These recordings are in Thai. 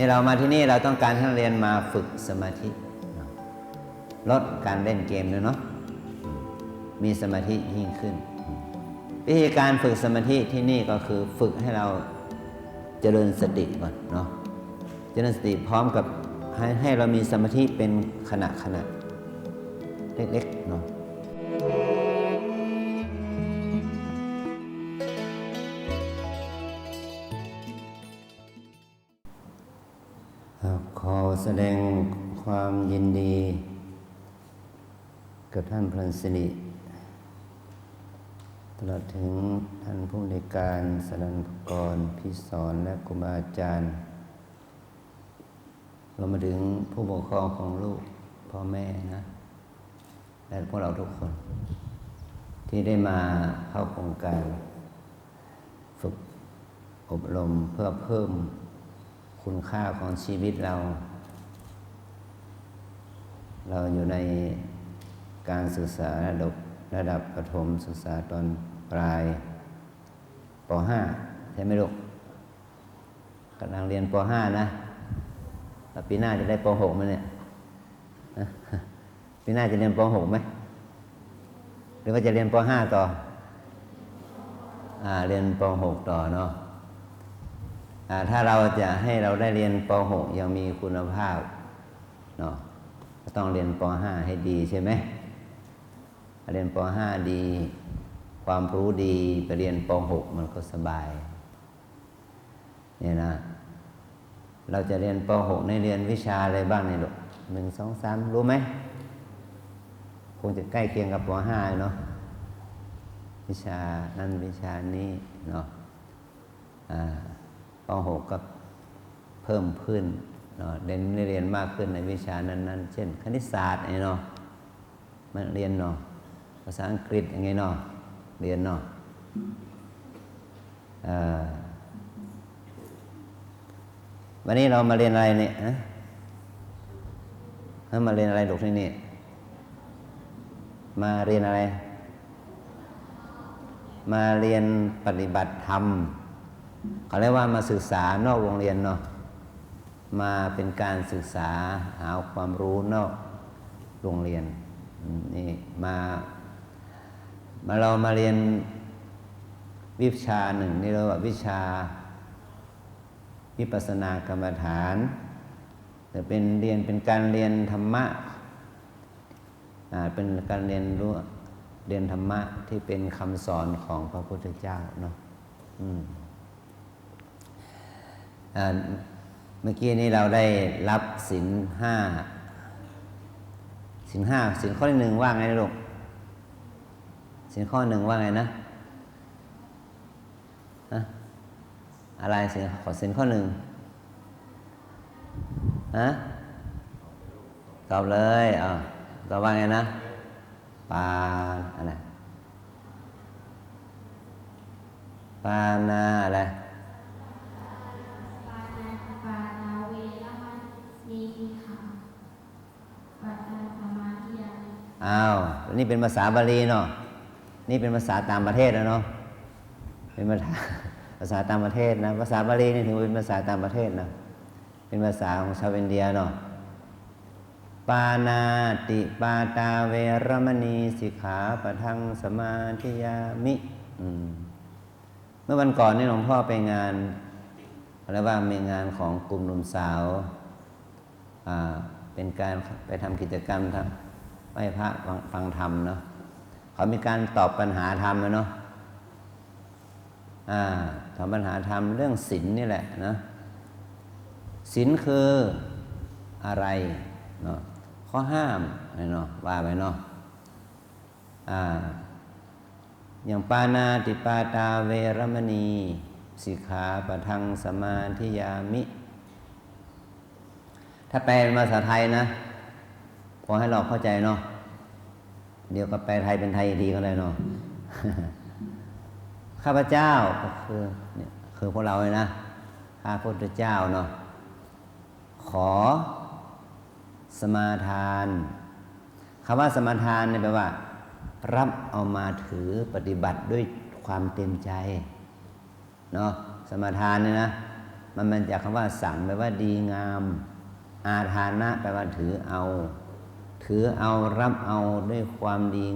เรามาที่นี่เราต้องการให้นักเรียนมาฝึกสมาธิลดการเล่นเกมด้วยเนาะมีสมาธิยิ่งขึ้นวิธีการฝึกสมาธิที่นี่ก็คือฝึกให้เราเจริญสติก่อนเนาะเจริญสติพร้อมกับให้เรามีสมาธิเป็นขณะเล็กๆเนาะขอแสดงความยินดีกับท่านพลันสิริตลอดถึงท่านผู้ในการสนันพกรพิสอนและครูบาอาจารย์เรามาถึงผู้ปกครองของลูกพ่อแม่นะและพวกเราทุกคนที่ได้มาเข้าโครงการฝึกอบรมเพื่อเพิ่มคุณค่าของชีวิตเราอยู่ในการศึกษาระดับประถมศึกษาตอนปลายป .5 ใช่ไหมลูกกำลังเรียนป .5 นะแล้วปีหน้าจะได้ป .6 ไหมเนี่ยปีหน้าจะเรียนป .6 ไหมหรือว่าจะเรียนป .5 ต่อเรียนป .6 ต่อเนาะถ้าเราจะให้เราได้เรียนป .6 ยังมีคุณภาพเนาะก็ต้องเรียนป .5 ให้ดีใช่ไหมเรียนป .5 ดีความรู้ดีไปเรียนป .6 มันก็สบายเนี่ยนะเราจะเรียนป .6 ในเรียนวิชาอะไรบ้างเนี่ยลูก1 2 3รู้ไหมคงจะใกล้เคียงกับป .5 เนาะวิชานั้นวิชานี้เนาะป .6 ก็เพิ่มขึ้นเนาะเรียนมากขึ้นในวิชานั้นๆเช่นคณิตศาสตร์เนาะมันเรียนเนาะภาษาอังกฤษอย่างไงเนาะเรียนเนาะวันนี้เรามาเรียนอะไรเนี่ยมาเรียนอะไรลูกที่นี่มาเรียนอะไรมาเรียนปฏิบัติธรรมเขาเรียกว่ามาศึกษานอกโรงเรียนเนาะมาเป็นการศึกษาหาความรู้นอกโรงเรียนนี่เรามาเรียนวิชาหนึ่งนี่เรียกว่าวิชาวิปัสสนากรรมฐานแต่เป็นการเรียนธรรมะเป็นการเรียนธรรมะที่เป็นคำสอนของพระพุทธเจ้าเนาะเมื่อกี้นี้เราได้รับศีล 5ศีลข้อที่ 1ว่าไงนะลูกศีลข้อ 1ว่าไงนะอะไรศีลข้อ 1ตอบเลยตอบว่าไงนะปาอะไรปานาอะไรนี่เป็นภาษาบาลีเนาะนี่เป็นภาษาต่างประเทศแล้วเนาะเป็นภาษาต่างประเทศนะภาษาบาลีนี่ถือเป็นภาษาต่างประเทศนะเป็นภาษาของชาวอินเดียเนาะปานาติปาตาเวรมณีสิกขาปะทังสมาธิยามิเมื่อวันก่อนนี่หลวงพ่อไปงานอะไรว่ามีงานของกลุ่มหนุ่มสาวเป็นการไปทำกิจกรรมไหว้พระฟังธรรมเนาะเขามีการตอบปัญหาธรรมเนาะตอบปัญหาธรรมเรื่องศีลนี่แหละนะศีลคืออะไรเนาะข้อห้ามเนาะว่าไปเนาะอย่างปานาติปาตาเวรมณีสิกขาปะทังสมาธิยามิถ้าแปลเป็นภาษาไทยนะพอให้เราเข้าใจเนาะเดี๋ยวก็แปลไทยเป็นไทยดีก็ได้เนาะ ข้าพเจ้าก็คือพวกเราเลยนะข้าพระพุทธเจ้าเนาะขอสมาทานคำว่าสมาทานเนี่ยแปลว่ารับเอามาถือปฏิบัติด้วยความเต็มใจเนาะสมาทานเนี่ยนะ มันจากคำว่าสังแปลว่าดีงามอาทานะแปลว่าถือเอารับเอาด้วยความดี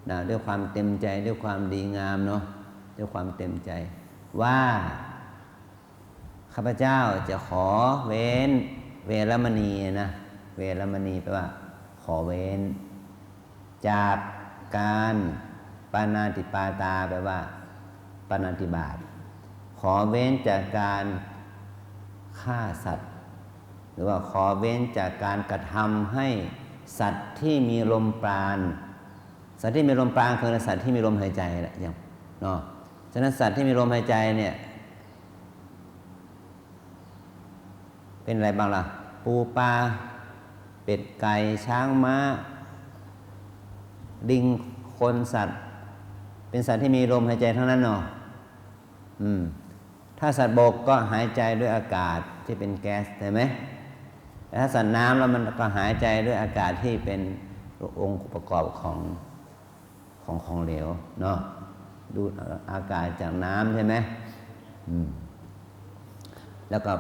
นะด้วยความเต็มใจด้วยความดีงามเนาะด้วยความเต็มใจว่าข้าพเจ้าจะขอเว้นเวรมณีนะเวรมณีแปลว่าขอเว้นจากการปาณาติปาตาแปลว่าปาณาติบาตขอเว้นจากการฆ่าสัตว์หรือว่าขอเว้นจากการกระทำให้สัตว์ที่มีลมปราณสัตว์ที่มีลมปราณคือสัตว์ที่มีลมหายใจแหละอย่างเนาะฉะนั้นสัตว์ที่มีลมหายใจเนี่ยเป็นอะไรบ้างล่ะปูปลาเป็ดไก่ช้างม้าลิงคนสัตว์เป็นสัตว์ที่มีลมหายใจทั้งนั้นเนาะถ้าสัตว์บกก็หายใจด้วยอากาศที่เป็นแก๊สใช่ไหมแต่ถ้าสัตว์น้ำแล้วมันก็หายใจด้วยอากาศที่เป็นองค์ประกอบของเหลวเนาะดูดอากาศจากน้ำใช่ไหมแล้วก็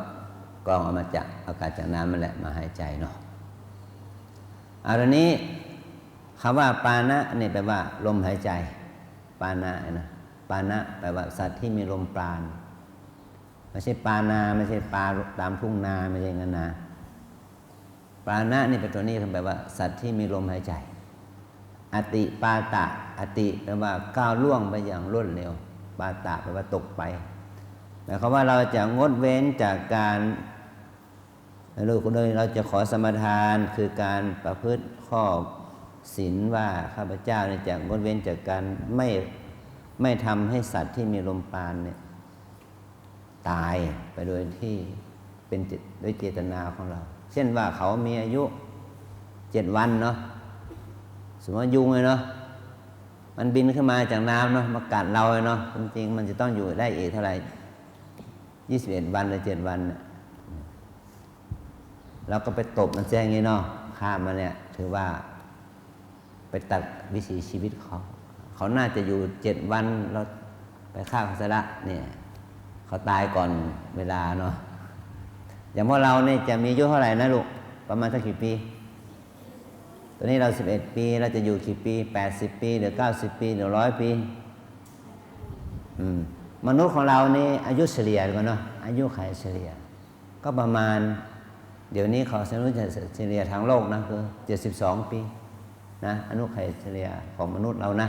กรองออกมาจากอากาศจากน้ำนั่นแหละมาหายใจเนาะอันนี้คำว่าปานะนี่แปลว่าลมหายใจปานะนะปานะแปลว่าสัตว์ที่มีลมปราณไม่ใช่ปานาไม่ใช่ปลาตามทุ่งนาไม่ใช่งั้นนะปานะนี่เป็นตัวนี้แปลว่าสัตว์ที่มีลมหายใจอติปาตะอติแปลว่าก้าวล่วงไปอย่างรวดเร็วปาตะแปลว่าตกไปหมายความว่าเราจะงดเว้นจากการเราจะขอสมทานคือการประพฤติข้อศีลว่าข้าพเจ้าเนี่ยจะงดเว้นจากการไม่ทำให้สัตว์ที่มีลมปราณเนี่ยตายไปโดยที่เป็นด้วยเจตนาของเราเช่นว่าเขามีอายุ7 วันเนาะสมมติว่ายุงเลยเนาะมันบินขึ้นมาจากน้ำเนาะมากัดเราเลยเนาะจริงๆมันจะต้องอยู่ได้อีกเท่าไหร่21 วันหรือ7 วันเนี่ยเราก็ไปตบมันแจ้งอย่างนี้เนาะฆ่ามันเนี่ยถือว่าไปตัดวิถีชีวิตเขาน่าจะอยู่7 วันเราไปฆ่าเขาซะละเนี่ยเขาตายก่อนเวลาเนาะอย่างพวกเราเนี่ยจะมีอายุเท่าไหร่นะลูกประมาณสักกี่ปีตอนนี้เรา11 ปีเราจะอยู่กี่ปี80 ปีหรือ90 ปีหรือ100 ปีมนุษย์ของเรานี่อายุเฉลี่ยกันเนาะอายุขัยเฉลี่ยก็ประมาณเดี๋ยวนี้เขาเฉลี่ยทางโลกนะคือ72 ปีนะอายุขัยเฉลี่ยของมนุษย์เรานะ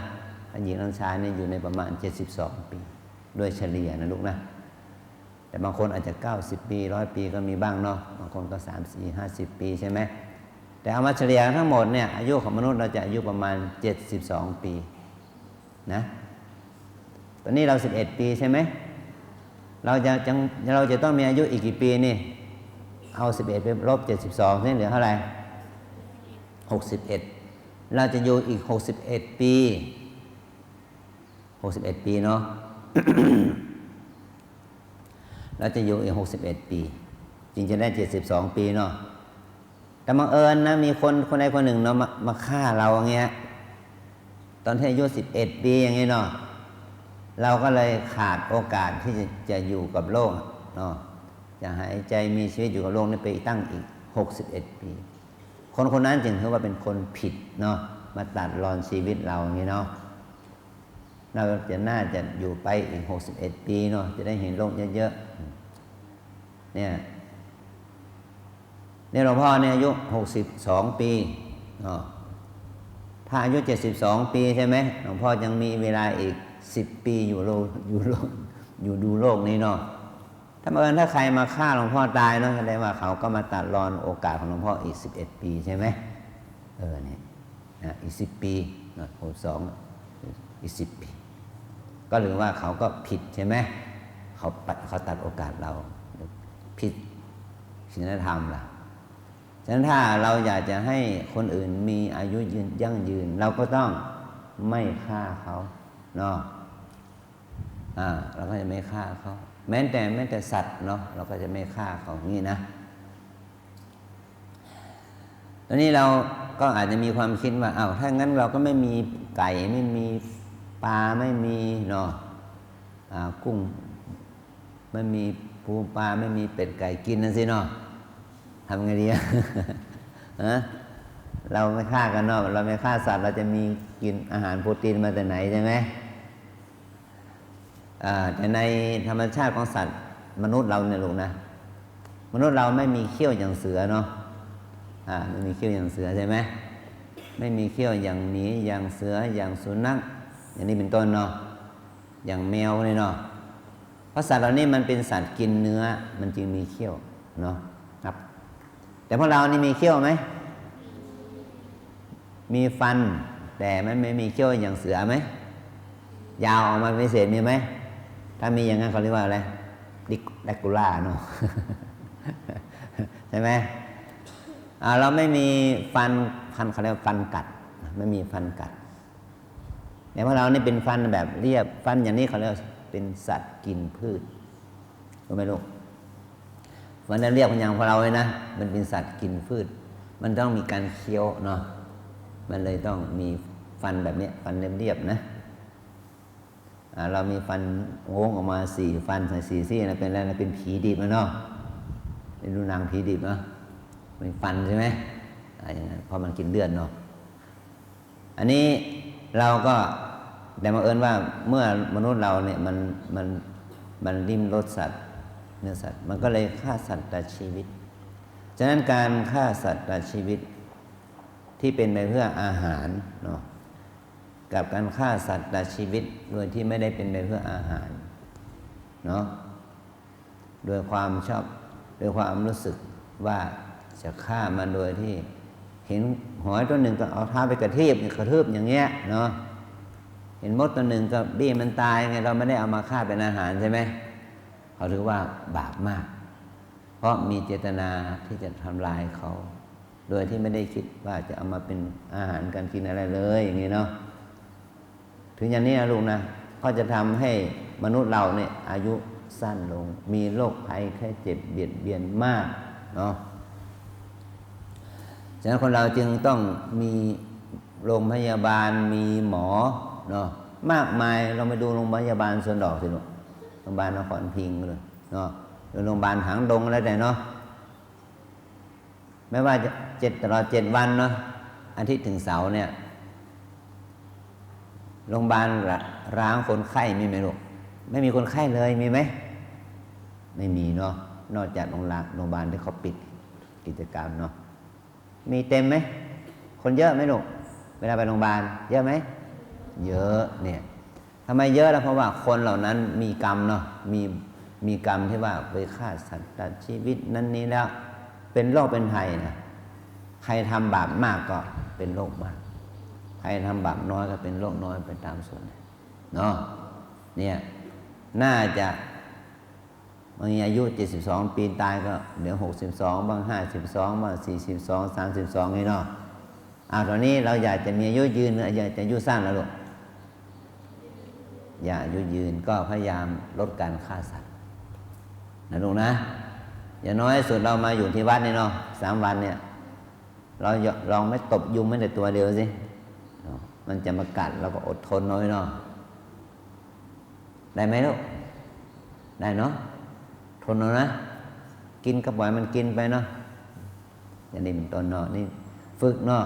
หญิงและชายนี่อยู่ในประมาณ72 ปีโดยเฉลี่ยนะลูกนะแต่บางคนอาจจะ90 ปี100 ปีก็มีบ้างเนาะบางคนก็30 50 ปีใช่ไหมแต่เอามาเฉลี่ยทั้งหมดเนี่ยอายุของมนุษย์เราจะอายุประมาณ72 ปีนะตอนนี้เรา11 ปีใช่ไหมเราจะต้องมีอายุอีกกี่ปีนี่เอา11ไปลบ72นี่เหลือเท่าไหร่61เราจะอยู่อีก61 ปี61 ปีเนาะ เราจะอยู่อีก61 ปีจึงจะได้72 ปีเนาะแต่บังเอิญนะมีคนใดคนหนึ่งเนาะมาฆ่าเราอย่างเงี้ยตอนที่อายุ11 ปีอย่างเงี้ยเนาะเราก็เลยขาดโอกาสที่จะอยู่กับโลกเนาะจะหายใจมีชีวิตอยู่กับโลกนี่ไปตั้งอีก61 ปีคนนั้นจึงถือว่าเป็นคนผิดเนาะมาตัดรอนชีวิตเราอย่างเงี้ยเนาะเราน่าจะอยู่ไปอีก61 ปีเนาะจะได้เห็นโลกเยอะๆเนี่ยหลวงพ่อเนี่ยอายุ62 ปีเนาะถ้าอายุ72 ปีใช่ไหมหลวงพ่อยังมีเวลาอีก10 ปีอยู่ดูโลกนี้เนาะถ้าใครมาฆ่าหลวงพ่อตายเนาะแสดงว่าเขาก็มาตัดรอนโอกาสของหลวงพ่ออีก11 ปีใช่ไหมเนี่ยนะอีก10 ปีนะ62อีก10 ปีก็หรือว่าเขาก็ผิดใช่ไหมเขาตัดโอกาสเราผิดศีลธรรมล่ะฉะนั้นถ้าเราอยากจะให้คนอื่นมีอายุยั่งยืนเราก็ต้องไม่ฆ่าเขาเนาะเราก็จะไม่ฆ่าเขาแม้แต่สัตว์เนาะเราก็จะไม่ฆ่าเขาอย่างนี้นะตอนนี้เราก็อาจจะมีความคิดว่าถ้างั้นเราก็ไม่มีไก่ไม่มีปลาไม่มีเนาะกุ้งไม่มีป ปูปลาไม่มีเป็ดไก่กินนั่นสิเนาะทำไงดีฮะเราไม่ฆ่ากันเนาะเราไม่ฆ่าสัตว์เราจะมีกินอาหารโปรตีนมาแต่ไหนใช่ไหมแต่ในธรรมชาติของสัตว์มนุษย์เราเนี่ยลูกนะมนุษย์เราไม่มีเขี้ยวอย่างเสือเนาะไม่มีเขี้ยวอย่างเสือใช่ไหมไม่มีเขี้ยวอย่างหมีอย่างเสืออย่างสุนัขอย่างนี้เป็นต้นเนาะอย่างแมวนี่เนาะเพราะสัตว์เหล่านี้มันเป็นสัตว์กินเนื้อมันจึงมีเขี้ยวเนาะครับแต่พวกเรานี่มีเขี้ยวไหมมีฟันแต่มันไม่มีเขี้ยวอย่างเสือไหมยาวออกมาพิเศษมีไหมถ้ามีอย่างนั้นเขาเรียกว่าอะไรแดกูล่าเนาะ ใช่ไหมเราไม่มีฟันเขาเรียกว่าฟันกัดไม่มีฟันกัดแต่พวกเรานี่เป็นฟันแบบเรียบฟันอย่างนี้เขาเรียกเป็นสัตว์กินพืชรู้ไหมลูกฟันเรียบอย่างพวกเราเลยนะมันเป็นสัตว์กินพืชมันต้องมีการเคี้ยวเนาะมันเลยต้องมีฟันแบบนี้ฟันเรียบๆนะเรามีฟันโง่ออกมา4 ฟันใส่4 ซี่นะเป็นอะไรนะเป็นผีดิบนะเนาะเป็นดูนางผีดิบเนาะเป็นฟันใช่ไหมอย่างนั้นเพราะมันกินเลือดเนาะอันนี้เราก็แต่บังเอิญว่าเมื่อมนุษย์เราเนี่ยมันดิ้มรสสัตว์เนื้อสัตว์มันก็เลยฆ่าสัตว์ตัดชีวิตฉะนั้นการฆ่าสัตว์ตัดชีวิตที่เป็นไปเพื่ออาหารเนาะกับการฆ่าสัตว์ตัดชีวิตโดยที่ไม่ได้เป็นไปเพื่ออาหารเนาะโดยความชอบโดยความรู้สึกว่าจะฆ่ามันโดยที่เห็นหอยตัวหนึ่งก็เอาเท้าไปกระทืบอย่างเงี้ยเนาะเห็นมดตัวหนึ่งก็บี้มันตายไงเราไม่ได้เอามาฆ่าเป็นอาหารใช่ไหมเขาถือว่าบาปมากเพราะมีเจตนาที่จะทำลายเขาโดยที่ไม่ได้คิดว่าจะเอามาเป็นอาหารการกินอะไรเลยอย่างนี้เนาะถึงอย่างนี้นะลูกนะก็จะทำให้มนุษย์เราเนี่ยอายุสั้นลงมีโรคภัยแค่เจ็บเบียดเบียนมากเนาะฉะนั้นคนเราจึงต้องมีโรงพยาบาลมีหมอเนาะมากมายเราไปดูโรงพยาบาลสวนดอกสิลูกโรงพยาบาลนครพิงค์เลยเนาะหรือโรงพยาบาลหางดงอะไรแต่เนาะไม่ว่าจะตลอด7 วันเนาะอาทิตย์ถึงเสาร์เนี่ยโรงพยาบาลร้างคนไข้มีไหมลูกไม่มีคนไข้เลยมีไหมไม่มีเนาะนอกจากโรงพยาบาลที่เขาปิดกิจกรรมเนาะมีเต็มไหมคนเยอะไหมลูกเวลาไปโรงพยาบาลเยอะไหมเยอะเนี่ยทำไมเยอะล่ะเพราะว่าคนเหล่านั้นมีกรรมเนาะมีกรรมที่ว่าไปฆ่าสัตว์ตัดชีวิตนั้นนี้แล้วเป็นโรคเป็นภัยนะใครทำบาปมากก็เป็นโรคมากใครทำบาปน้อยก็เป็นโรคน้อยไปตามส่วนเนาะเนี่ยน่าจะบางอายุ72 ปีตายก็เดี๋ยว62บ้าง52บ้าง42 32นี่เนาะตอนนี้เราอยากจะมีอายุยืนอยากจะอายุสั้นแล้วลูกอยากอายุยืนก็พยายามลดการฆ่าสัตว์นะลูกนะอย่างน้อยสุดเรามาอยู่ที่วัดนี่เนาะ3 วันเนี่ยเราลองไม่ตบยุงไม่แต่ตัวเดียวสิมันจะมากัดเราก็อดทนน้อยเนาะได้ไหมลูกได้เนาะทนเอานะกินก็ปล่อยมันกินไปเนาะอย่างนี้เป็นต้นเนาะนี่ฝึกเนาะ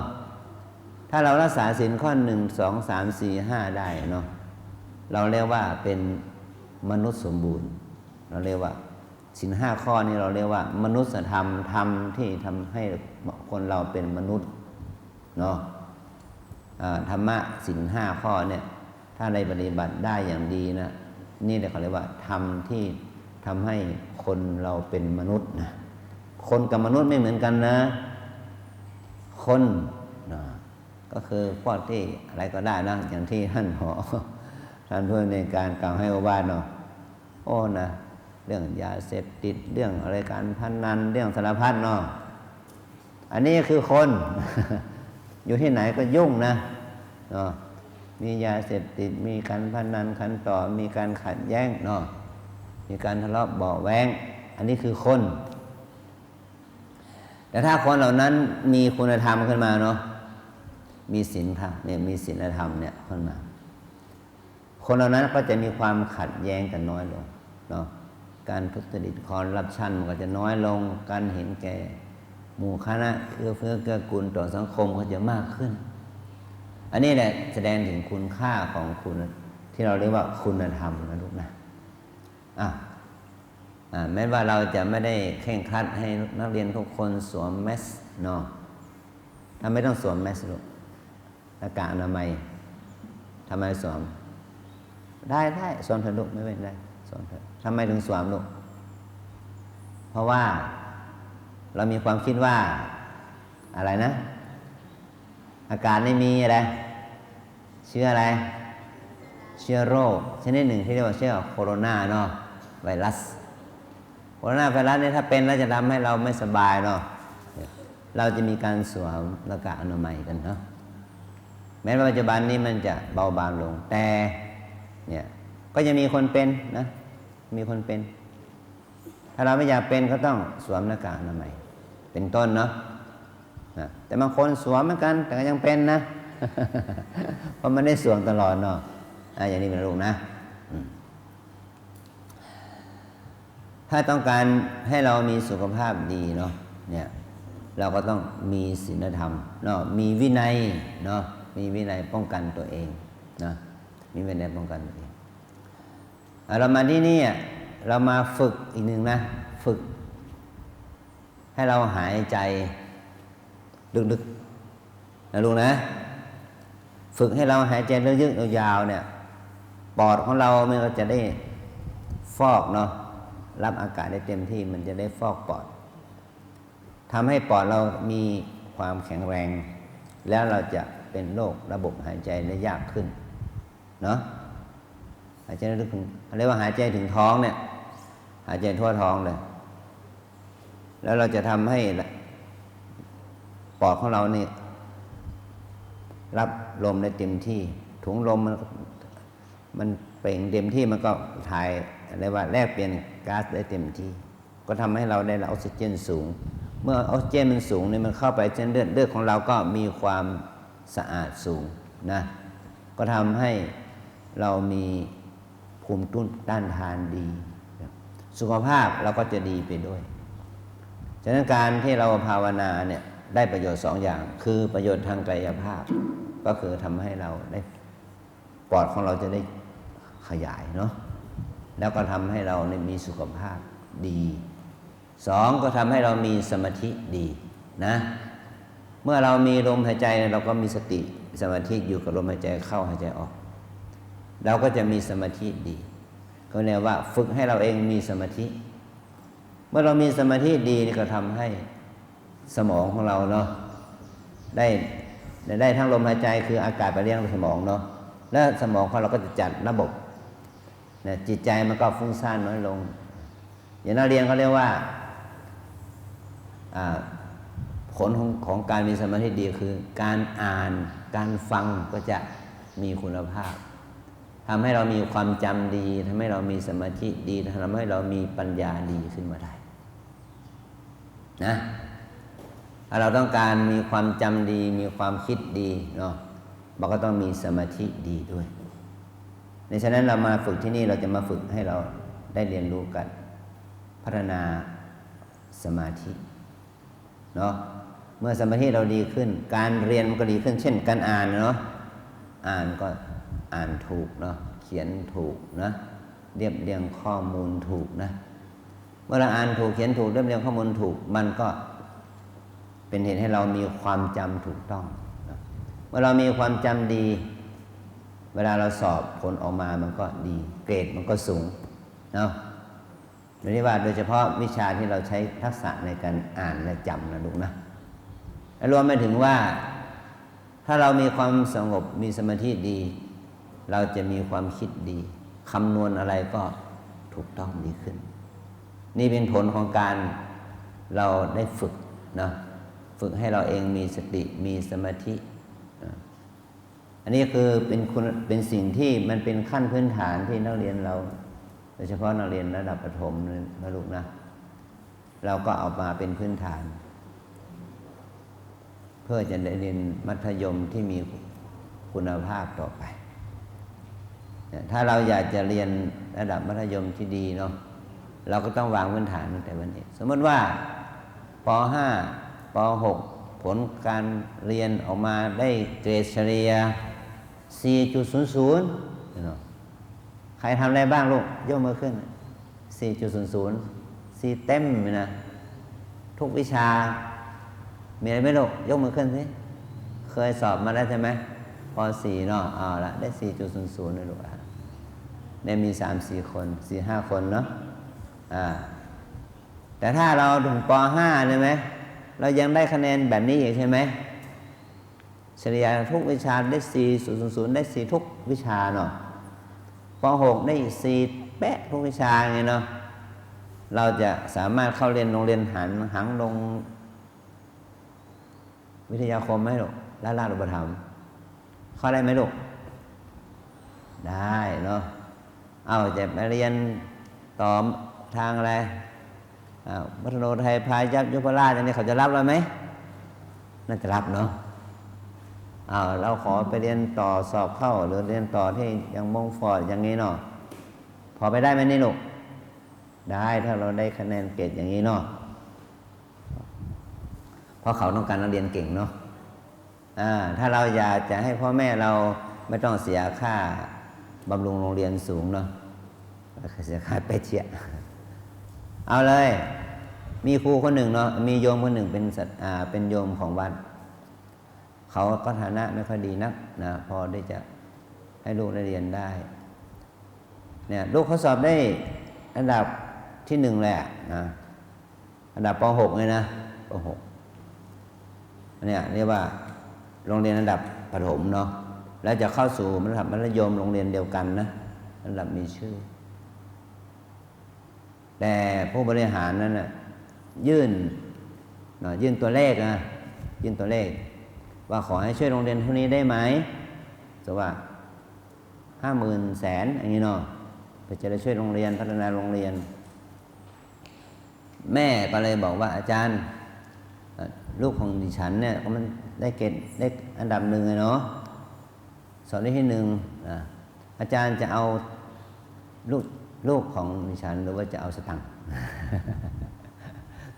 ถ้าเรารักษาศีลข้อ1 2 3 4 5ได้เนาะเราเรียกว่าเป็นมนุษย์สมบูรณ์เราเรียกว่าศีล5 ข้อนี้เราเรียกว่ามนุษยธรรมธรรมที่ทำให้คนเราเป็นมนุษย์เนาะธรรมะศีล5 ข้อเนี่ยถ้าในปฏิบัติได้อย่างดีนะนี่เขาเรียกว่าธรรมที่ทำให้คนเราเป็นมนุษย์นะคนกับมนุษย์ไม่เหมือนกันนะคนนะก็คือพวกที่อะไรก็ได้นะอย่างที่ท่านพูดในการกล่าวให้โอวาทเนาะโอ้นะเรื่องยาเสพติดเรื่องอะไรการพนันเรื่องสารพัดเนาะอันนี้คือคน อยู่ที่ไหนก็ยุ่งนะเนาะมียาเสพติดมีการพนันขันต่อมีการขัดแย้งเนาะมีการทะเลาะเบาะแว้งอันนี้คือคนแต่ถ้าคนเหล่านั้นมีคุณธรรมขึ้นมาเนาะมีศีลธรรมเนี่ยมีศีลธรรมเนี่ยขึ้นมาคนเหล่านั้นก็จะมีความขัดแย้งกันน้อยลงเนาะ การทุจริตคอร์รัปชันมันก็จะน้อยลงการเห็นแก่หมู่คณะเอื้อเฟื้อเกื้อกูลต่อสังคมก็จะมากขึ้นอันนี้แหละแสดงถึงคุณค่าของคุณที่เราเรียกว่าคุณธรรมนะลูกนะแม้ว่าเราจะไม่ได้เคร่งครัดให้นักเรียนทุกคนสวมแมสเนาะถ้าไม่ต้องสวมแมสลูกหน้ากากอนามัยทำไมสวมได้สวมเถอะลูกไม่เป็นไรสวมเถอะทำไมถึงสวมลูกเพราะว่าเรามีความคิดว่าอะไรนะอากาศไม่มีอะไรเชื้ออะไรเชื้อโรคชนิดหนึ่งที่เรียกว่าเชื้อโคโรนาเนาะไวรัสโคโรนาไวรัสเนี่ยถ้าเป็นแล้วจะทำให้เราไม่สบายเนาะเราจะมีการสวมหน้ากากอนามัยกันเนาะแม้ว่าปัจจุบันนี้มันจะเบาบางลงแต่เนี่ยก็จะมีคนเป็นนะมีคนเป็นถ้าเราไม่อยากเป็นก็ต้องสวมหน้ากากอนามัยเป็นต้นเนาะแต่บางคนสวมเหมือนกันแต่ก็ยังเป็นนะ เพราะมันได้สวมตลอดเนาะอย่างนี้เป็นลูกนะถ้าต้องการให้เรามีสุขภาพดีเนาะเนี่ยเราก็ต้องมีศีลธรรมเนาะมีวินัยเนาะมีวินัยป้องกันตัวเองนะมีวินัยป้องกันตัวเองเรามาที่นี่เรามาฝึกอีกหนึ่งนะฝึกให้เราหายใจลึกๆนะลูกนะฝึกให้เราหายใจลึกๆยาวๆเนี่ยปอดของเรามันก็จะได้ฟอกเนาะรับอากาศได้เต็มที่มันจะได้ฟอกปอดทำให้ปอดเรามีความแข็งแรงแล้วเราจะเป็นโรคระบบหายใจได้ยากขึ้นเนาะหายใจลึกๆเรียกว่าหายใจถึงท้องเนี่ยหายใจทั่วท้องเลยแล้วเราจะทำให้ปอดของเรานี่รับลมได้เต็มที่ถุงลมมันเปล่งเต็มที่มันก็ถ่ายอะไรว่าแลกเปลี่ยนก๊าซได้เต็มที่ก็ทำให้เราได้รับออกซิเจนสูงเมื่อออกซิเจนมันสูงเนี่ยมันเข้าไปเส้นเลือดของเราก็มีความสะอาดสูงนะก็ทำให้เรามีภูมิต้านทานดีสุขภาพเราก็จะดีไปด้วยฉะนั้นการที่เราภาวนาเนี่ยได้ประโยชน์2อย่างคือประโยชน์ทางกายภาพก็คือทำให้เราได้ปอดของเราจะได้ขยายเนาะแล้วก็ทำให้เรามีสุขภาพดี2ก็ทำให้เรามีสมาธิดีนะเมื่อเรามีลมหายใจเราก็มีสติสมาธิอยู่กับลมหายใจเข้าหายใจออกเราก็จะมีสมาธิดีก็เรียกว่าฝึกให้เราเองมีสมาธิเมื่อเรามีสมาธิดีนี่ก็ทำให้สมองของเราเนาะได้ทั้งลมหายใจคืออากาศไปเลี้ยงสมองเนาะแล้วสมองของเราก็จะจัดระบบเนี่ยจิตใจมันก็ฟุ้งซ่านน้อยลงอย่างนักเรียนเขาเรียกว่าผลของการมีสมาธิดีคือการอ่านการฟังก็จะมีคุณภาพทำให้เรามีความจำดีทำให้เรามีสมาธิดีทำให้เรามีปัญญาดีขึ้นมาได้นะถ้าเราต้องการมีความจำดีมีความคิดดีเนาะเราก็ต้องมีสมาธิดีด้วยในฉะนั้นเรามาฝึกที่นี่เราจะมาฝึกให้เราได้เรียนรู้กันพัฒนาสมาธิเนาะเมื่อสมาธิเราดีขึ้นการเรียนมันก็ดีขึ้นเช่นการอ่านเนาะอ่านก็อ่านถูกเนาะเขียนถูกนะเรียบเรียงข้อมูลถูกนะเมื่อเราอ่านถูกเขียนถูกเรียบเรียงข้อมูลถูกมันก็เป็นเหตุให้เรามีความจำถูกต้องนะเมื่อเรามีความจำดีเวลาเราสอบผลออกมามันก็ดีเกรดมันก็สูงเนาะโดยที่ว่าโดยเฉพาะวิชาที่เราใช้ทักษะในการอ่านและจำนะลูกนะและรวมไปถึงว่าถ้าเรามีความสงบมีสมาธิดีเราจะมีความคิดดีคำนวณอะไรก็ถูกต้องดีขึ้นนี่เป็นผลของการเราได้ฝึกนะฝึกให้เราเองมีสติมีสมาธิอันนี้คือเป็นสิ่งที่มันเป็นขั้นพื้นฐานที่นักเรียนเราโดยเฉพาะนักเรียนระดับประถมนะลูกนะเราก็เอามาเป็นพื้นฐานเพื่อจะได้เรียนมัธยมที่มีคุณภาพต่อไปถ้าเราอยากจะเรียนระดับมัธยมที่ดีเนาะ เราก็ต้องวางพื้นฐานตั้งแต่วันนี้สมมติว่าป .5 ป .6 ผลการเรียนออกมาได้เกรดเฉลี่ย 4.00 ใครทำได้บ้างลูกยกมือขึ้น 4.00 4 เต็มนะทุกวิชามีอะไรไหมลูกยกมือขึ้นสิเคยสอบมาแล้วใช่ไหมป .4 เนาะเอาละได้ 4.00 เลยลูกเนี่ยมี 3-4 คน 4-5 คนเนาะแต่ถ้าเราถึงป .5 ใช่ไหมเรายังได้คะแนนแบบนี้อีกใช่ไหมเฉลี่ยทุกวิชาได้ 4.00 ได้ 4 ทุกวิชาเนาะป .6 ได้4 แปะทุกวิชาไงเนาะเราจะสามารถเข้าเรียนโรงเรียนหังลงวิทยาคมไหมลูกราชอุปถัมภ์เข้าได้ไหมลูกได้เนาะเอาจะไปเรียนต่อทางอะไรมัธยมไทยพายัพยุพราชอย่างนี้เขาจะรับเราไหมน่าจะรับเนาะเราขอไปเรียนต่อสอบเข้าหรือเรียนต่อที่ยังมงฟอร์ดอย่างนี้เนาะพอไปได้ไหมนี่ลูกได้ถ้าเราได้คะแนนเกรดอย่างนี้เนาะเพราะเขาต้องการนักเรียนเก่งเนาะถ้าเราอยากจะให้พ่อแม่เราไม่ต้องเสียค่าบำรุงโรงเรียนสูงเนาะเสียค่าไปเชียเอาเลยมีครูคนหนึ่งเนาะมีโยมคนหนึ่งเป็นโยมของวัดเขาก็ฐานะไม่ค่อยดีนักนะพอได้จะให้ลูกได้เรียนได้เนี่ยลูกเขาสอบได้อันดับที่1แหละนะอันดับป .6 เลยนะป .6 เนี่ยเรียกว่าโรงเรียนอันดับประถมเนาะแล้วจะเข้าสู่ระดับมัธยมโรงเรียนเดียวกันนะระดับมีชื่อแต่ผู้บริหารนั้นน่ะยื่นตัวเลขนะยื่นตัวเลขว่าขอให้ช่วยโรงเรียนเท่านี้ได้ไหมสมมติว่า50,000 แสนอย่างนี้เนาะเพื่อจะได้ช่วยโรงเรียนพัฒนาโรงเรียนแม่ก็เลยบอกว่าอาจารย์ลูกของดิฉันเนี่ยมันได้เกรดได้อันดับ1เลยเนาะสอบได้ที่1อาจารย์จะเอาลูกของดิฉันหรือว่าจะเอาสตังค์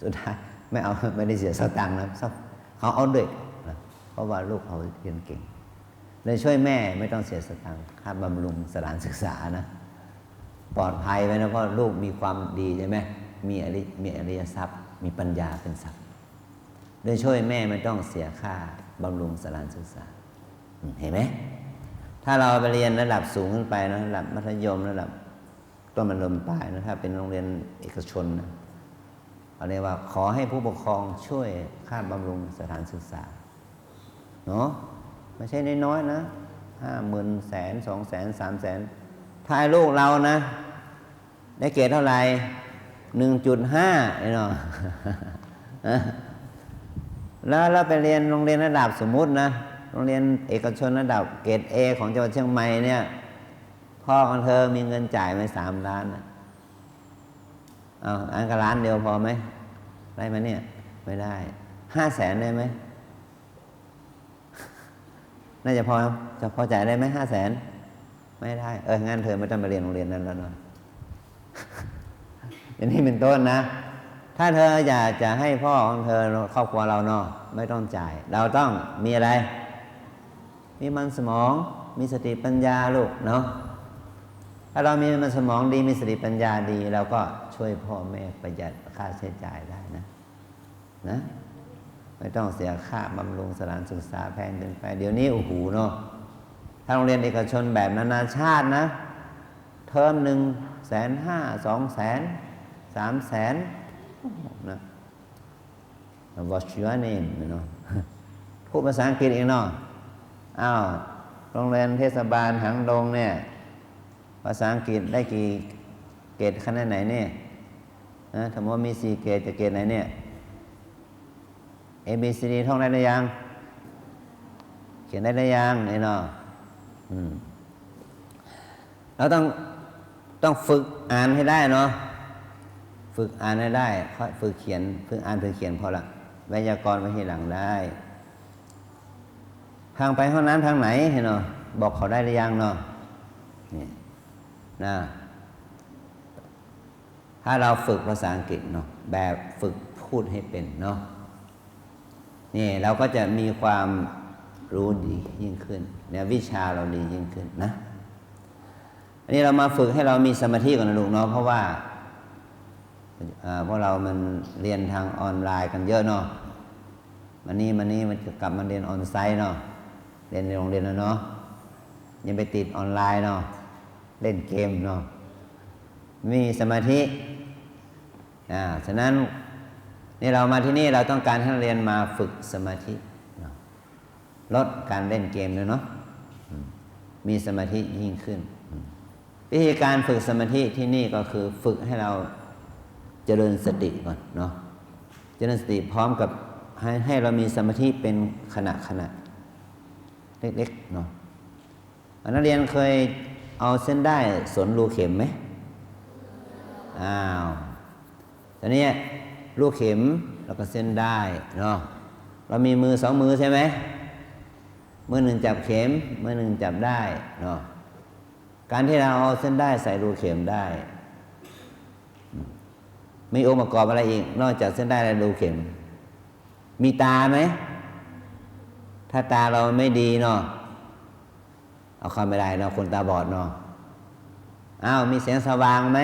สุดท้ายไม่ได้เสียสตังค์นะเขาเอาด้วยเพราะว่าลูกเขาเรียนเก่งเลยช่วยแม่ไม่ต้องเสียสตังค์ค่าบำรุงสถานศึกษานะปลอดภัยไว้นะเพราะลูกมีความดีใช่ไหมมีอริยทรัพย์มีปัญญาเป็นทรัพย์เลยช่วยแม่ไม่ต้องเสียค่าบำรุงสถานศึกษาเห็นไหมถ้าเราไปเรียนระดับสูงขึ้นไปนะระดับมัธยมระดับต้นมัธยมปลายนะถ้าเป็นโรงเรียนเอกชนนะเอาเรียกว่าขอให้ผู้ปกครองช่วยค่าบำรุงสถานศึกษาเนาะไม่ใช่น้อยๆนะ50,000 แสน 200,000 300,000ถ้าลูกเรานะได้เกรดเท่าไหร่ 1.5 เนาะแล้วไปเรียนโรงเรียนระดับสมมุตินะโรงเรียนเอกชนระดับเกรด A ของจังหวัดเชียงใหม่เนี่ยพ่อของเธอมีเงินจ่ายไป3 ล้านอันก็ล้านเดียวพอไหมได้ไหมเนี่ยไม่ได้500,000ได้ไหมน่าจะพอจ่ายได้ไหม500,000ไม่ได้งั้นเธอไม่ต้องไปเรียนโรงเรียนนั้นแล้วเนาะ อย่างนี้เป็นต้นนะถ้าเธออยากจะให้พ่อของเธอครอบครัวเราเนาะไม่ต้องจ่ายเราต้องมีอะไรมีมันสมองมีสติปัญญาลูกเนาะถ้าเรามีมันสมองดีมีสติปัญญาดีเราก็ช่วยพ่อแม่ประหยัดค่าใช้จ่ายได้นะไม่ต้องเสียค่าบำรุงสถานศึกษาแพงเกินไปเดี๋ยวนี้โอ้โหเนาะถ้าโรงเรียนเอกชนแบบนานาชาตินะเทอม150,000 200,000 300,000นะ What's your name เนาะพูดภาษาอังกฤษอีกเนาะโรงเรียนเทศบาลหางดงเนี่ยภาษาอังกฤษได้กี่เกรดคะแนนไหนเนี่ยถ้าว่ามี4 เกรดจะเกรดไหนเนี่ย A B C D ท่องได้หรือยังเขียนได้หรือยังเนาะเราต้องฝึกอ่านให้ได้เนาะฝึกอ่านให้ได้ฝึกเขียนฝึกอ่านฝึกเขียนพอละไวยากรณ์ไว้ทีหลังได้ทางไปห้องน้ำทางไหนเนาะบอกเขาได้หรือยังเนาะนี่นะ ถ้าเราฝึกภาษาอังกฤษเนาะแบบฝึกพูดให้เป็นเนาะนี่เราก็จะมีความรู้ดียิ่งขึ้นเนี่ยวิชาเราดียิ่งขึ้นนะอันนี้เรามาฝึกให้เรามีสมาธิก่อนนะลูกเนาะเพราะว่าพวกเรามันเรียนทางออนไลน์กันเยอะเนาะมันจะกลับมาเรียนออนไซต์เนาะเรียนในโรงเรียนแล้วเนาะยังไปติดออนไลน์เนาะเล่นเกมเนาะมีสมาธิฉะนั้นนี่เรามาที่นี่เราต้องการให้เรียนมาฝึกสมาธิลดการเล่นเกมเลยเนาะมีสมาธิยิ่งขึ้นวิธีการฝึกสมาธิที่นี่ก็คือฝึกให้เราเจริญสติก่อนเนาะเจริญสติพร้อมกับให้เรามีสมาธิเป็นขณะเล็กๆเนาะนักเรียนเคยเอาเส้นได้สนรูเข็มไหมตอนนี้รูเข็มแล้วก็เส้นได้เนาะเรามีมือ2 มือใช่ไหมมือหนึ่งจับเข็มมือหนึ่งจับได้เนาะการที่เราเอาเส้นได้ใส่รูเข็มได้มีองค์ประกอบอะไรอีกนอกจากเส้นได้และรูเข็มมีตาไหมถ้าตาเราไม่ดีเนาะเอาเข้าไม่ได้เนาะคนตาบอดเนาะมีแสงสว่างไหม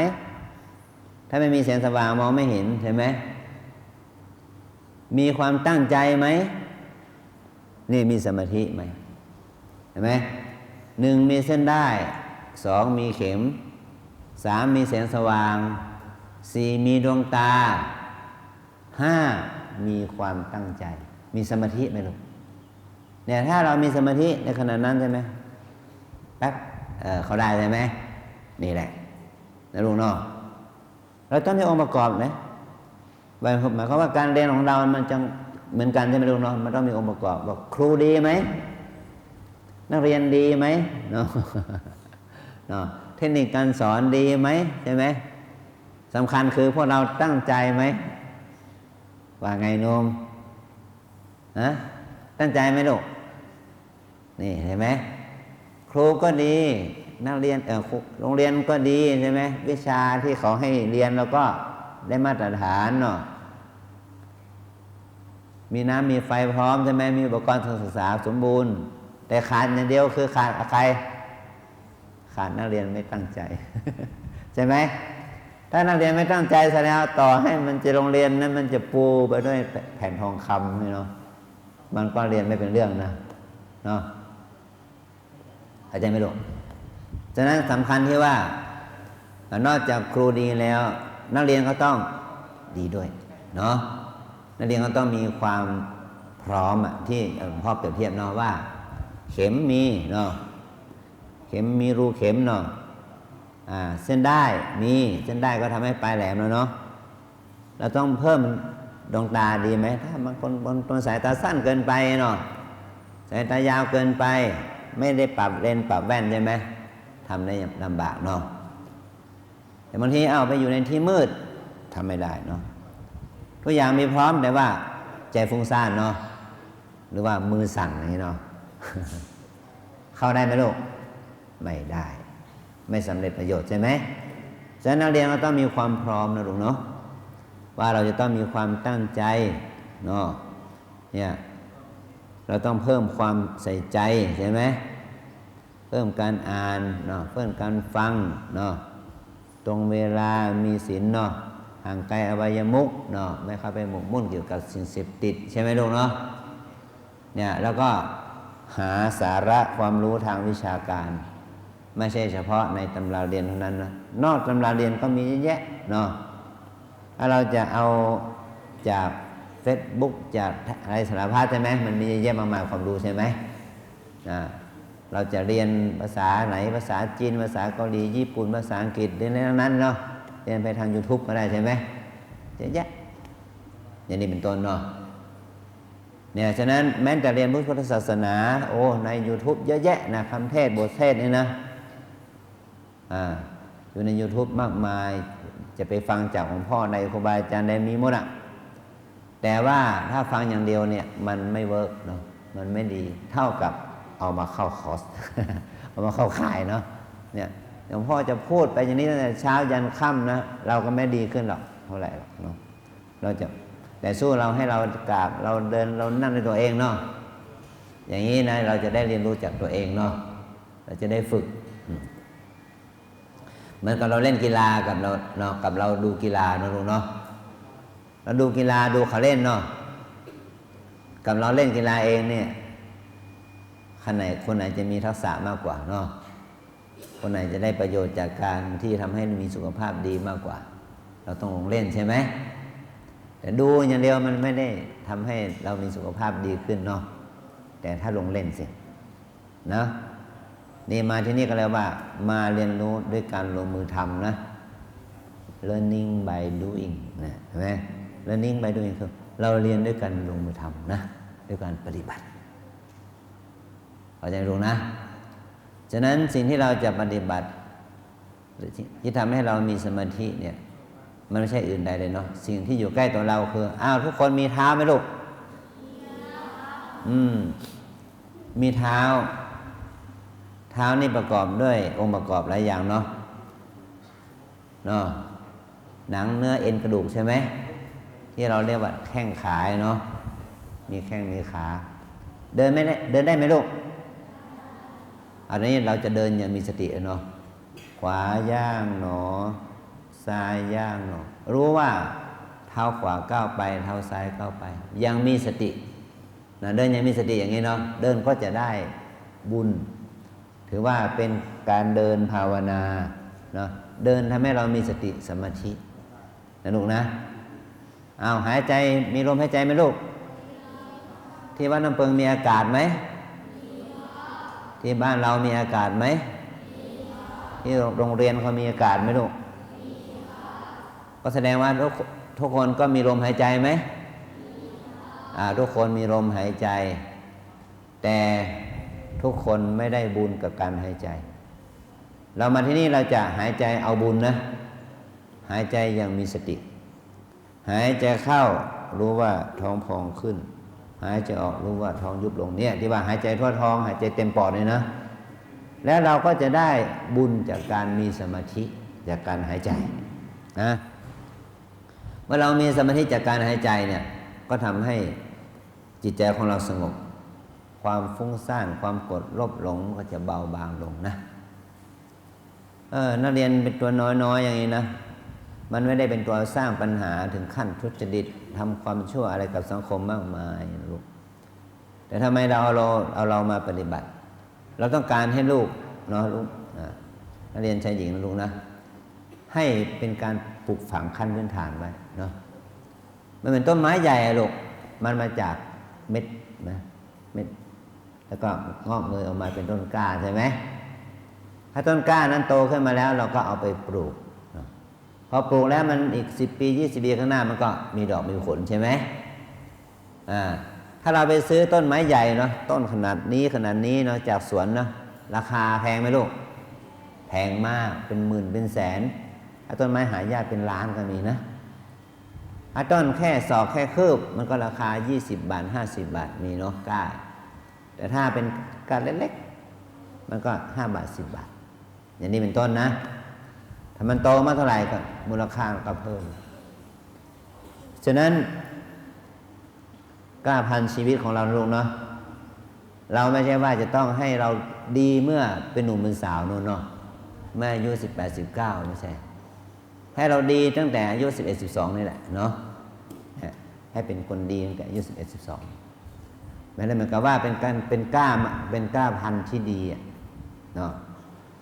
ถ้าไม่มีแสงสว่างมองไม่เห็นใช่ไหมมีความตั้งใจไหมนี่มีสมาธิไหมเห็นไหม1มีเส้นได้2มีเข็ม3มีแสงสว่าง4มีดวงตา5มีความตั้งใจมีสมาธิไหมลูกเนี่ยถ้าเรามีสมาธิในขณะนั้นใช่ไหมแป๊บเขาได้ใช่ไหมนี่แหละนะลูกเนาะเราต้องมีองค์ประกอบนะหมายความว่าการเรียนของเรามันจะเหมือนกันใช่ไหมลูกเนาะมันต้องมีองค์ประกอบบอกครูดีไหมนักเรียนดีไหมเนาะเทคนิคการสอนดีไหมใช่ไหมสำคัญคือพวกเราตั้งใจไหมว่าไงโนมตั้งใจไหมลูกนี่เห็นไหมครูก็ดีนักเรียนโรงเรียนก็ดีใช่ไหมวิชาที่เขาให้เรียนเราก็ได้มาตรฐานเนาะมีน้ำมีไฟพร้อมใช่ไหมมีอุปกรณ์ศึกษาสมบูรณ์แต่ขาดอย่างเดียวคือขาดใครขาดนักเรียนไม่ตั้งใจ ใช่ไหมถ้านักเรียนไม่ตั้งใจแสดงต่อให้มันจะโรงเรียนนั้นมันจะปูไปด้วยแผ่นทองคำนี่เนาะมันก็เรียนไม่เป็นเรื่องนะเนาะเข้าใจไหมลูกฉะนั้นสำคัญที่ว่านอกจากครูดีแล้วนักเรียนก็ต้องดีด้วยเนาะนักเรียนก็ต้องมีความพร้อมที่พ่อเปรียบเทียบเนาะว่าเข็มมีเนาะเข็มมีรูเข็มเนาะเส้นได้มีเส้นได้ก็ทำให้ปลายแหลมแล้วเนาะเราต้องเพิ่มดวงตาดีไหมถ้าบางคนสายตาสั้นเกินไปเนาะสายตายาวเกินไปไม่ได้ปรับเลนส์ปรับแว่นใช่ไหมทำได้ลำบากเนาะแต่บางทีไปอยู่ในที่มืดทำไม่ได้เนาะทุกอย่างมีพร้อมแต่ว่าใจฟุ้งซ่านเนาะหรือว่ามือสั่นอย่างนี้เนาะ เข้าได้ไหมลูกไม่ได้ไม่สำเร็จประโยชน์ใช่ไหมฉะนั้นนักเรียนก็ต้องมีความพร้อมนะลูกเนาะว่าเราจะต้องมีความตั้งใจเนาะเนี่ยเราต้องเพิ่มความใส่ใจใช่ไหมเพิ่มการอ่านเนาะเพิ่มการฟังเนาะตรงเวลามีศีลเนาะห่างไกลอบายมุขเนาะไม่เข้าไปหมกมุ่นเกี่ยวกับสิ่งเสพติดใช่ไหมลูกเนาะเนี่ยแล้วก็หาสาระความรู้ทางวิชาการไม่ใช่เฉพาะในตำราเรียนเท่านั้นนะนอกตำราเรียนก็มีเยอะแยะเนาะถ้าเราจะเอาจาก Facebook จากอะไรสารพัดใช่ไหมมันมีเยอะแยะมากมายความรู้ใช่ไหมเราจะเรียนภาษาไหนภาษาจีนภาษาเกาหลีญี่ปุ่นภาษาอังกฤษเรียนในนั้นเนาะเรียนไปทาง YouTube ก็ได้ใช่ไหมเยอะแยะอย่างนี้เป็นต้นเนาะเนี่ยฉะนั้นแม้แต่เรียนพุทธศาสนาใน YouTube เยอะแยะนะคำเทศบทเทศนี่นะอยู่ใน YouTube มากมายจะไปฟังจากหลวงพ่อในครูบาอาจารย์ได้มีหมดแต่ว่าถ้าฟังอย่างเดียวเนี่ยมันไม่เวิร์กเนาะมันไม่ดีเท่ากับเอามาเข้าคอร์ส เอามาเข้าค่ายเนาะเนี่ย หลวงพ่อจะพูดไปอย่างนี้ตั้งแต่เช้ายันค่ำนะเราก็ไม่ดีขึ้นหรอกเท่าไหร่หรอกเนาะเราจะแต่สู้เราให้เรากราบเราเดินเรานั่งในตัวเองเนาะอย่างนี้นะเราจะได้เรียนรู้จากตัวเองเนาะเราจะได้ฝึกเหมือนกับเราเล่นกีฬากับเราเนาะกับเราดูกีฬาเนาะลูกเนาะเราดูกีฬาดูเขาเล่นเนาะกับเราเล่นกีฬาเองเนี่ยคนไหนจะมีทักษะมากกว่าเนาะคนไหนจะได้ประโยชน์จากการที่ทำให้มีสุขภาพดีมากกว่าเราต้องลงเล่นใช่ไหมแต่ดูอย่างเดียวมันไม่ได้ทำให้เรามีสุขภาพดีขึ้นเนาะแต่ถ้าลงเล่นสินะนี่มาที่นี่ก็แล้วว่ามาเรียนรู้ด้วยการลงมือทำนะ learning by doing นะเห็นไหม learning by doing คือเราเรียนด้วยการลงมือทำนะด้วยการปฏิบัติเข้าใจรู้นะฉะนั้นสิ่งที่เราจะปฏิบัติที่ทำให้เรามีสมาธิเนี่ยมันไม่ใช่อื่นใดเลยเนาะสิ่งที่อยู่ใกล้ตัวเราคือทุกคนมีเท้าไหมลูกมีเท้านี่ประกอบด้วยองค์ประกอบหลายอย่างเนาะหนังเนื้อเอ็นกระดูกใช่ไหมที่เราเรียกว่าแข้งขาเนาะมีแข้งมีขาเดินได้ไหมลูกอันนี้เราจะเดินอย่างมีสติเนาะขวาย่างหนอซ้ายย่างหนอรู้ว่าเท้าขวาก้าวไปเท้าซ้ายก้าวไปยังมีสตินะเดินยังมีสติอย่างนี้เนาะเดินก็จะได้บุญถือว่าเป็นการเดินภาวนาเนาะเดินทำให้เรามีสติสมาธินะลูกนะหายใจมีลมหายใจไหมลูกที่วัดน้ำเปิงมีอากาศไหมที่บ้านเรามีอากาศไหมที่โรงเรียนเขามีอากาศไหมลูกก็แสดงว่าทุกคนก็มีลมหายใจไหมทุกคนมีลมหายใจแต่ทุกคนไม่ได้บุญกับการหายใจเรามาที่นี่เราจะหายใจเอาบุญนะหายใจอย่างมีสติหายใจเข้ารู้ว่าท้องพองขึ้นหายใจออกรู้ว่าท้องยุบลงเนี่ยที่ว่าหายใจทั่วท้องหายใจเต็มปอดเลยนะแล้วเราก็จะได้บุญจากการมีสมาธิจากการหายใจนะเมื่อเรามีสมาธิจากการหายใจเนี่ยก็ทำให้จิตใจของเราสงบความฟุ้งซ่านความโกรธโลภหลงก็จะเบาบางลงนะนักเรียนเป็นตัวน้อยๆอย่างนี้นะมันไม่ได้เป็นตัวสร้างปัญหาถึงขั้นทุจริตทำความชั่วอะไรกับสังคมมากมายลูกแต่ทำไมเราเอาเรามาปฏิบัติเราต้องการให้ลูกเนาะลูกนักเรียนชายหญิงนะลูกนะให้เป็นการปลูกฝังขั้นพื้นฐานไว้เนาะมันเป็นต้นไม้ใหญ่ลูกมันมาจากเม็ดนะเม็ดแล้วก็งอกเงยออกมาเป็นต้นกล้าใช่ไหมถ้าต้นกล้านั้นโตขึ้นมาแล้วเราก็เอาไปปลูกพอปลูกแล้วมันอีก10 ปี20 ปีข้างหน้ามันก็มีดอกมีผลใช่ไหมถ้าเราไปซื้อต้นไม้ใหญ่เนาะต้นขนาดนี้เนาะจากสวนเนาะราคาแพงไหมลูกแพงมากเป็นหมื่นเป็นแสนถ้าต้นไม้หายากเป็นล้านก็มีนะถ้าต้นแค่ศอกแค่คืบมันก็ราคา20 บาท50 บาทมีเนาะก้าแต่ถ้าเป็นก้าเล็กๆมันก็5 บาท10 บาทอย่างนี้เป็นต้นนะถ้ามันโตมาเท่าไหร่ก็มูลค่าก็เพิ่มฉะนั้นกล้าพันชีวิตของเราลูกเนาะเราไม่ใช่ว่าจะต้องให้เราดีเมื่อเป็นหนุ่มเป็นสาวนู่นเนาะเมื่ออายุ18 19ไม่ใช่ให้เราดีตั้งแต่อายุ11 12นี่แหละเนาะให้เป็นคนดีตั้งแต่อายุ11 12ไม่ได้เหมือนกับว่าเป็นกล้าพันธุ์ที่ดีเนาะ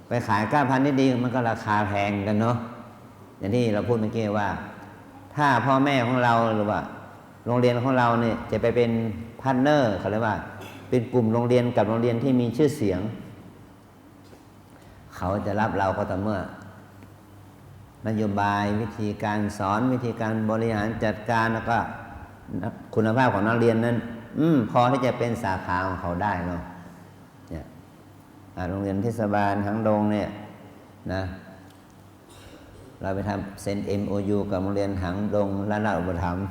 ไปขายกล้าพันธุ์ที่ดีมันก็ราคาแพงกันเนาะอย่างที่เราพูดเมื่อกี้ว่าถ้าพ่อแม่ของเราหรือว่าโรงเรียนของเราเนี่ยจะไปเป็นพาร์ทเนอร์เขาเรียกว่าเป็นกลุ่มโรงเรียนกับโรงเรียนที่มีชื่อเสียงเขาจะรับเราก็ต่อเมื่อนโยบายวิธีการสอนวิธีการบริหารจัดการแล้วก็คุณภาพของนักเรียนนั้นพอที่จะเป็นสาขาของเขาได้เนาะเนี่ยโรงเรียนเทศบาลหางดงเนี่ยนะเราไปทำเซ็น MOU กับโรงเรียนหางดงราชอุปถัมภ์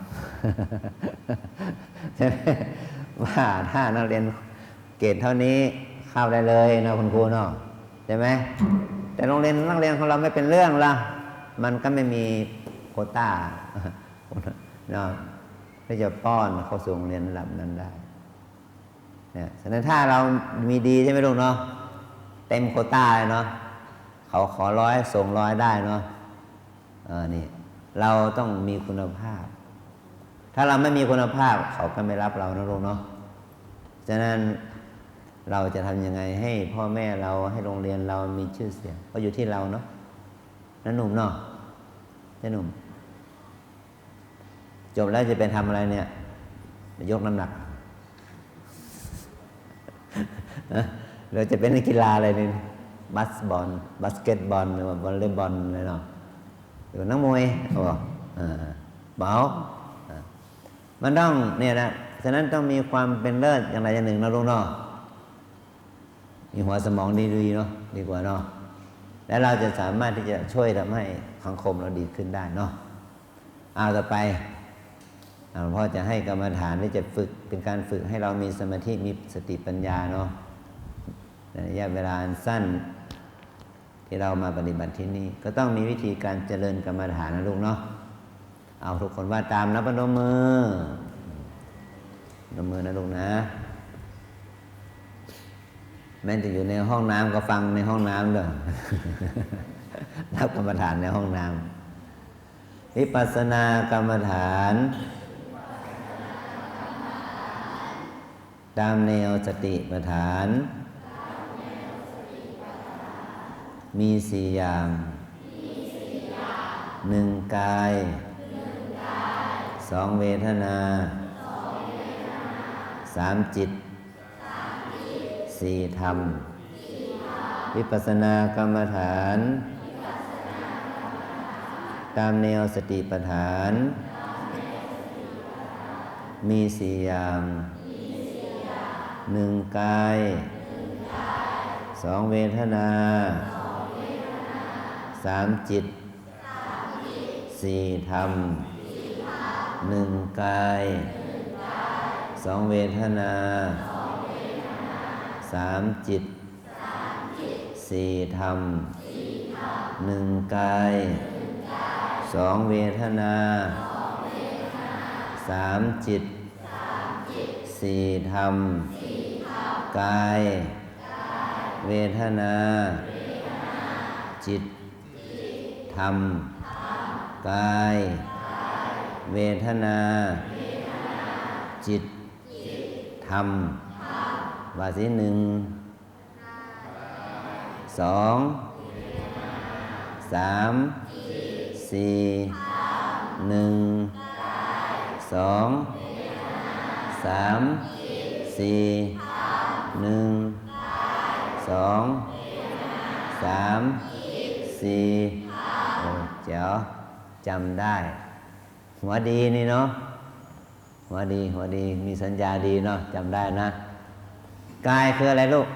ว่าถ้านักเรียนเกรดเท่านี้เข้าได้เลยนะคุณครูเนาะใช่ไหม แต่โรงเรียนนักเรียนของเราไม่เป็นเรื่องละมันก็ไม่มีโควต้าเนาะที่จะป้อนเข้าสู่โรงเรียนระดับนั้นได้เนี่ยฉะนั้นถ้าเรามีดีใช่ไหมลูกเนาะเต็มโควต้าเลยเนาะเขาขอ100ส่ง100ได้เนาะนี่เราต้องมีคุณภาพถ้าเราไม่มีคุณภาพเขาก็ไม่รับเรานะลูกเนาะฉะนั้นเราจะทำยังไงให้พ่อแม่เราให้โรงเรียนเรามีชื่อเสียงก็อยู่ที่เราเนาะนั่นหนุ่มเนาะเจ้าหนุ่มจบแล้วจะไปทำอะไรเนี่ยยกน้ำหนักเราจะเป็นนักกีฬาอะไรเนี่ยบาสเกตบอลหรือว่าวอลเลย์บอลอะไรเนาะหรือนักมวยเบามันต้องเนี่ยนะฉะนั้นต้องมีความเป็นเลิศอย่างใดอย่างหนึ่งนะลูกเนาะมีหัวสมองดีๆเนาะดีกว่าเนาะแล้วเราจะสามารถที่จะช่วยทำให้สังคมเราดีขึ้นได้เนาะเอาต่อไปหลวงพ่อจะให้กรรมฐานที่จะฝึกเป็นการฝึกให้เรามีสมาธิมีสติปัญญาเนาะระยะเวลาสั้นที่เรามาปฏิบัติที่นี่ก็ต้องมีวิธีการเจริญกรรมฐานนะลูกเนาะเอาทุกคนว่าตามนะพนมมือนะลูกนะแม้จะอยู่ในห้องน้ำก็ฟังในห้องน้ำด้วยรับกรรมฐานในห้องน้ำวิปัสสนากรรมฐานตามแนวสติปัฏฐานมี4อย่าง1กาย2เวทนา3จิต4ธรรมวิปัสสนากรรมฐานตามแนวสติปัฏฐานมี4อย่าง1กาย2เวทนา3จิต4ธรรม1กาย2เวทนา3จิต4ธรรม1กาย2เวทนา3จิต4ธรรมกายเวทนาจิตธรรมกายเวทนาจิตธรรมวาสี1 2 3 4 5 1 2 3 4 1 2 3 4โอ้เจ๋อจำได้หัวดีนี่เนาะหัวดีมีสัญญาดีเนาะจำได้นะกายคืออะไรลูก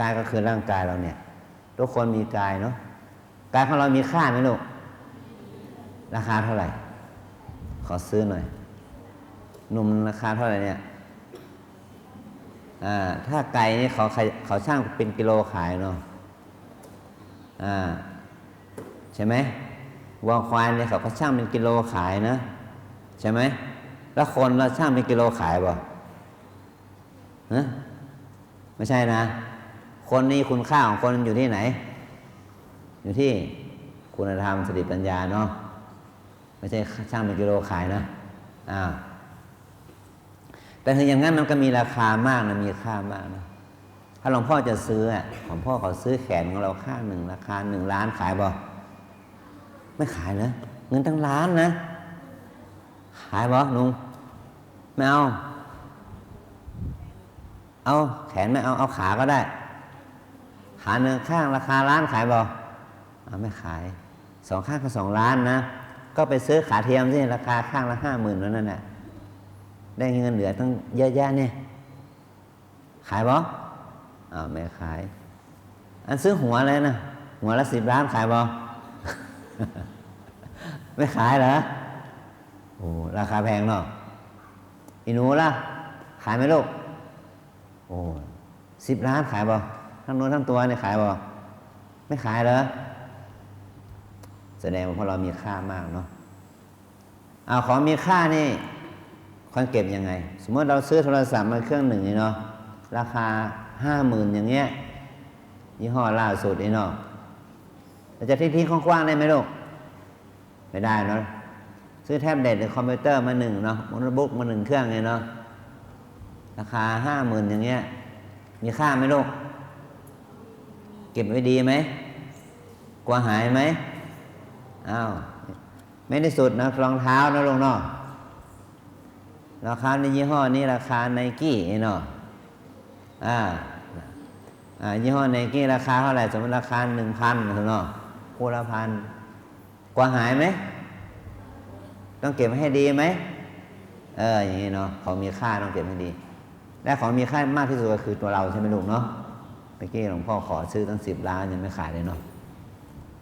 กายก็คือร่างกายเราเนี่ยทุกคนมีกายเนาะกายของเรามีค่าไหมลูกราคาเท่าไหร่ขอซื้อหน่อยหนุ่มราคาเท่าไหร่เนี่ยถ้าไก่นี่เขาช่างเป็นกิโลขายเนาะใช่ไหมวัวควายเนี่ยเขาก็ช่างเป็นกิโลขายนะใช่ไหมแล้วคนเราช่างเป็นกิโลขายบ่ไม่ใช่นะคนนี้คุณค่าของคนอยู่ที่ไหนอยู่ที่คุณธรรมสติปัญญาเนาะไม่ใช่ช่างเป็นกิโลขายนะแต่ถึงอย่างนั้นมันก็มีราคามากนะมีค่ามากนะถ้าหลวงพ่อจะซื้อหลวงพ่อเขาซื้อแขนของเราข้างหนึ่งราคา1 ล้านขายบ่ไม่ขายนะเงินตั้งล้านนะขายบ่ลุงไม่เอาแขนไม่เอาขาก็ได้ขา1ข้างราคาล้านขายบ่ไม่ขาย2ข้างก็2 ล้านนะก็ไปซื้อขาเทียมสิราคาข้างละ50,000นั่นแหละได้เงินเหลือตั้งเยอะแยะเนี่ยขายบ่ไม่ขายอันซื้อหัวอะไรนะหัวละ10 ล้านขายบ่ ไม่ขายเหรอโอ้ราคาแพงเนาะอีหนูล่ะขายไหมลูกโอ้10 ล้านขายบ่ทั้งโน้นทั้งตัวเนี่ยขายบ่ ไม่ขายเหรอแสดงว่าพวกเรามีค่ามากเนาะเอาของมีค่านี่คนเก็บยังไงสมมติเราซื้อโทรศัพท์มาเครื่องหนึ่งนี่เนาะราคา50,000อย่างเงี้ยยี่ห้อล่าสุดนี่เนาะเราจะทิ้งกว้างๆได้ไหมลูกไม่ได้เนาะซื้อแท็บเล็ตหรือคอมพิวเตอร์มาหนึ่งเนาะโน้ตบุ๊กมา1 เครื่องไงเนาะราคา50,000อย่างเงี้ยมีค่าไหมลูกเก็บไว้ดีไหมกลัวหายไหมอ้าวไม่ได้สุดนะรองเท้านะลูกเนาะราคาในยี่ห้อนี้ราคาไนกี้เนาะยี่ห้อไนกี้ราคาเท่าไหร่สมมติราคา 1,000เนาะคู่ละ1,000กลัวหายไหมต้องเก็บให้ดีไหมอย่างนี้เนาะของมีค่าต้องเก็บให้ดีและของมีค่ามากที่สุดก็คือตัวเราใช่ไหมลูกเนาะเมื่อกี้หลวงพ่อขอซื้อตั้ง10 ล้านยังไม่ขายเลยเนาะ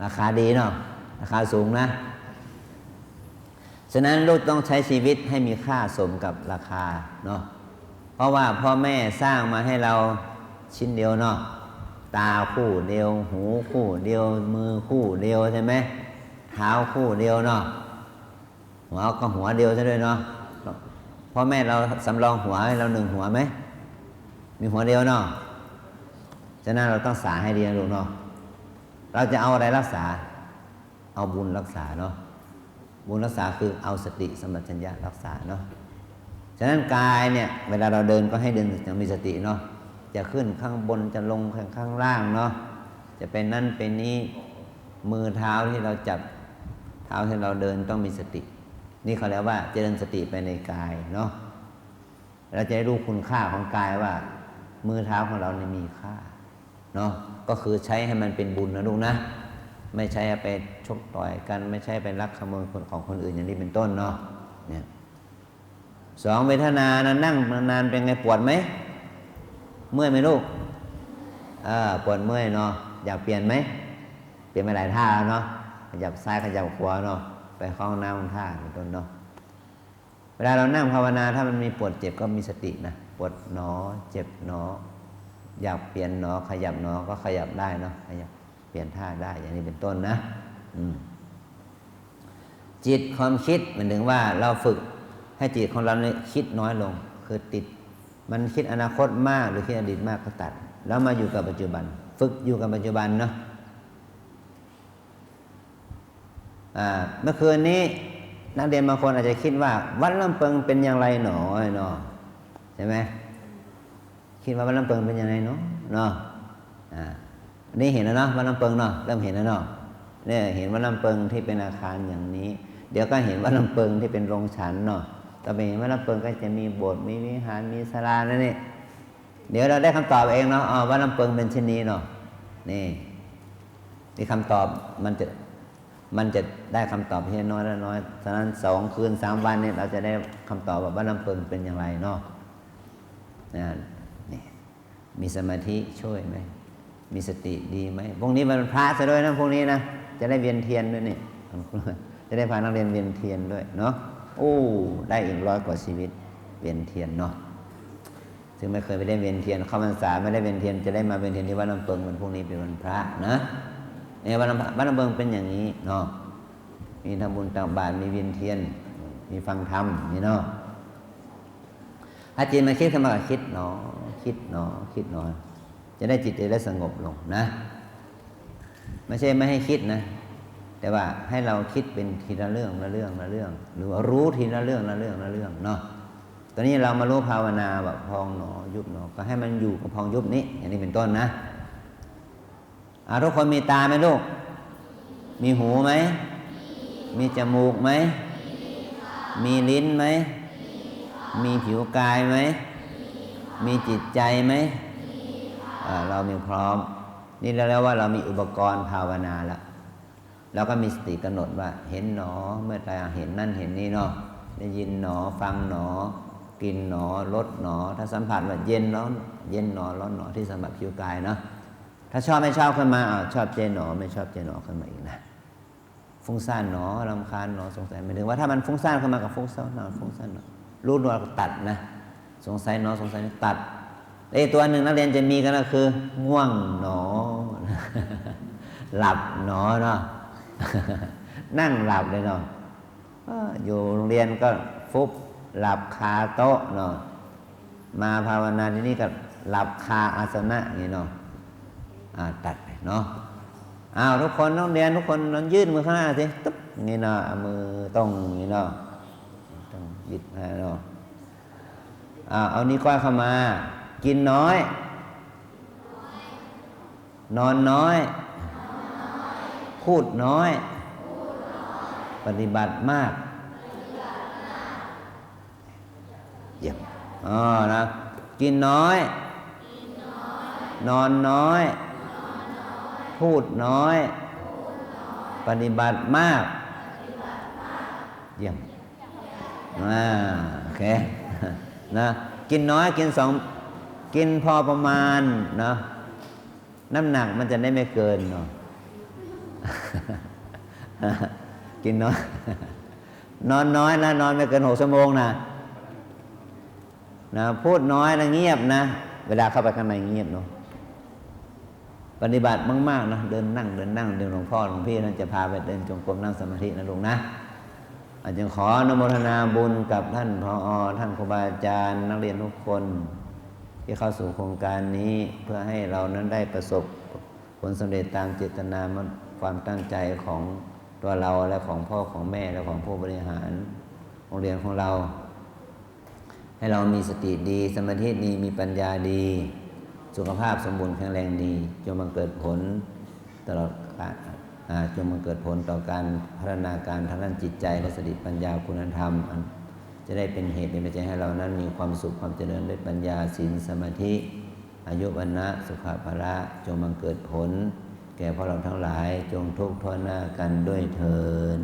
ราคาดีเนาะราคาสูงนะฉะนั้นลูกต้องใช้ชีวิตให้มีค่าสมกับราคาเนาะเพราะว่าพ่อแม่สร้างมาให้เราชิ้นเดียวเนาะตาคู่เดียวหูคู่เดียวมือคู่เดียวใช่ไหมเท้าคู่เดียวเนาะหัวก็หัวเดียวใช่ด้วยเนาะพ่อแม่เราสำรองหัวให้เรา1 หัวไหมมีหัวเดียวเนาะฉะนั้นเราต้องสาให้ดีนะลูกเนาะเราจะเอาอะไรรักษาเอาบุญรักษาเนาะบุญรักษาคือเอาสติสัมปชัญญะรักษาเนาะฉะนั้นกายเนี่ยเวลาเราเดินก็ให้เดินอย่างมีสติเนาะจะขึ้นข้างบนจะลงข้างล่างเนาะจะเป็นนั่นเป็นนี้มือเท้าที่เราจับเท้าที่เราเดินต้องมีสตินี่เขาเรียกว่าเจริญสติไปในกายเนาะเราจะได้รู้คุณค่าของกายว่ามือเท้าของเราเนี่ยมีค่าเนาะก็คือใช้ให้มันเป็นบุญนะลูกนะไม่ใช่ไปชกต่อยกันไม่ใช่ไปลักขโมยของคนอื่นอย่างนี้เป็นต้นเนาะเนี่ย2 เวทนานะนั่งนานเป็นไงปวดไหมเมื่อยไหมลูกปวดเมื่อยเนาะอยากเปลี่ยนไหมเปลี่ยนไปหลายท่าแล้วเนาะขยับซ้ายขยับขวาเนาะไปเข้าห้องน้ำท่าเป็นต้นเนาะเวลาเรานั่งภาวนาถ้ามันมีปวดเจ็บก็มีสตินะปวดหนอเจ็บหนออยากเปลี่ยนหนอขยับหนอก็ขยับได้เนาะขยับเปลี่ยนท่าได้อย่างนี้เป็นต้นนะจิตความคิดหมายถึงว่าเราฝึกให้จิตของเราเนี่ยคิดน้อยลงคือติดมันคิดอนาคตมากหรือคิดอดีตมากก็ตัดแล้วมาอยู่กับปัจจุบันฝึกอยู่กับปัจจุบันเนาะเมื่อคืนนี้นักเรียนบางคนอาจจะคิดว่าวัดลำเปิงเป็นอย่างไรหนอใช่ไหมคิดว่าวัดลำเปิงเป็นอย่างไรเนาะนี่เห็นแล้วเนาะวัดลำเปิงเนาะเริ่มเห็นแล้วเนาะเนี่ยเห็นวัดลำเปิงที่เป็นอาคารอย่างนี้เดี๋ยวก็เห็นวัดลำเปิงที่เป็นโรงฉันเนาะต่อไปเห็นวัดลำเปิงก็จะมีโบสถ์มีวิหารมีศาลานั่นนี่เดี๋ยวเราได้คำตอบเองเนาะวัดลำเปิงเป็นเช่นนี้เนาะนี่คำตอบมันจะได้คำตอบเพียงน้อยและน้อยฉะนั้น2 คืน 3 วันเนี่ยเราจะได้คำตอบว่าวัดลำเปิงเป็นอย่างไรเนาะนี่มีสมาธิช่วยไหมมีสติดีไหมพวกนี้มันพระซะด้วยนะพวกนี้นะจะได้เวียนเทียนด้วยนี่จะได้พานักเรียนเวียนเทียนด้วยเนาะได้อีก100 กว่าชีวิตเวียนเทียนเนาะซึ่งไม่เคยไปได้เวียนเทียนเข้าพรรษาไม่ได้เวียนเทียนจะได้มาเวียนเทียนที่วัดลำเปิงวันพรุ่งนี้เป็นวันพระนะเนี่ยวัดลำเปิงเป็นอย่างนี้เนาะมีทำบุญตักบาตรมีเวียนเทียนมีฟังธรรมนี่เนาะถ้าจิตมาคิดขึ้นมาคิดเนาะคิดเนาะคิดเนาะจะได้จิตจะได้สงบลงนะไม่ใช่ไม่ให้คิดนะแต่ว่าให้เราคิดเป็นทีละเรื่องละเรื่องละเรื่องหรือว่ารู้ทีละเรื่องละเรื่องละเรื่องเนาะตอนนี้เรามารู้ภาวนาแบบพองหนอยุบหนอก็ให้มันอยู่กับพองยุบนี้อย่างนี้เป็นต้นนะทุกคนมีตาไหมลูกมีหูไหมมีจมูกไหมมีลิ้นไหมมีผิวกายไหมมีจิตใจไหมเรามีพร้อมนี่เราเรียกว่าเรามีอุปกรณ์ภาวนาแล้วแล้วก็มีสติกำหนดว่าเห็นหนอเมื่อใดเห็นนั่นเห็นนี่เนาะได้ยินหนอฟังหนอกินหนอรสหนอถ้าสัมผัสว่าเย็นร้อนเย็นหนอร้อนหนอที่สัมผัสผิวกายเนาะถ้าชอบไม่ชอบขึ้นมาชอบเจหนอไม่ชอบเจหนอขึ้นมาอีกนะฟุ้งซ่านหนอรำคาญหนอสงสัยหมายถึงว่าถ้ามันฟุ้งซ่านขึ้นมากับฟุ้งซ่านหนอฟุ้งซ่านหนอรู้ตัวตัดนะสงสัยหนอสงสัยตัดตัวหนึ่งนักเรียนจะมีกันก็คือง่วงหนอ หลับหนอเนาะ นั่งหลับเลยเนาะอยู่โรงเรียนก็ฟุบหลับคาโต๊ะเนาะมาภาวนาที่นี่ก็หลับคาอาสนะอย่างนี้เนาะตัดไปเนาะทุกคนต้องเรียนทุกคนนอนยื่นมือข้างหน้าสิตึ๊บนี่เนาะมือต้องนี่เนาะต้องบิดให้เนาะเอานิ้วก้อยเข้ามากินน้อยนอนน้อยพูดน้อยปฏิบัติมากเยี่ยมนะกินน้อยนอนน้อยพูดน้อยปฏิบัติมากเยี่ยมโอเคนะกินน้อยกินพอประมาณนะน้ำหนักมันจะได้ไม่เกินเนาะ กินน้อยนอนน้อยนะนอนไม่เกิน6 ชั่วโมงนะพูดน้อยนะเงียบนะเวลาเข้าไปข้างในเงียบเนาะปฏิบัติมากๆนะเดินนั่งเดี๋ยวหลวงพ่อหลวงพี่นั่นจะพาไปเดินจงกรมนั่งสมาธินะลุงนะอาจจะขออนุโมทนาบุญกับท่านผอ.ท่านครูบาอาจารย์นักเรียนทุกคนที่เข้าสู่โครงการนี้เพื่อให้เรานั้นได้ประสบผลสำเร็จตามเจตนาความตั้งใจของตัวเราและของพ่อของแม่และของผู้บริหารโรงเรียนของเราให้เรามีสติดีสมาธิดีมีปัญญาดีสุขภาพสมบูรณ์แข็งแรงดีจนมันเกิดผลตลอดจนมันเกิดผลต่อการพัฒนาการทางด้านจิตใจและสติปัญญาคุณธรรมจะได้เป็นเหตุเป็นปัจจัยให้เรานั้นมีความสุขความเจริญด้วยปัญญาศีลสมาธิอายุวันนะสุขภาระจงมันเกิดผลแก่พวกเราทั้งหลายจงทุกข์ทนหน้ากันด้วยเทอญ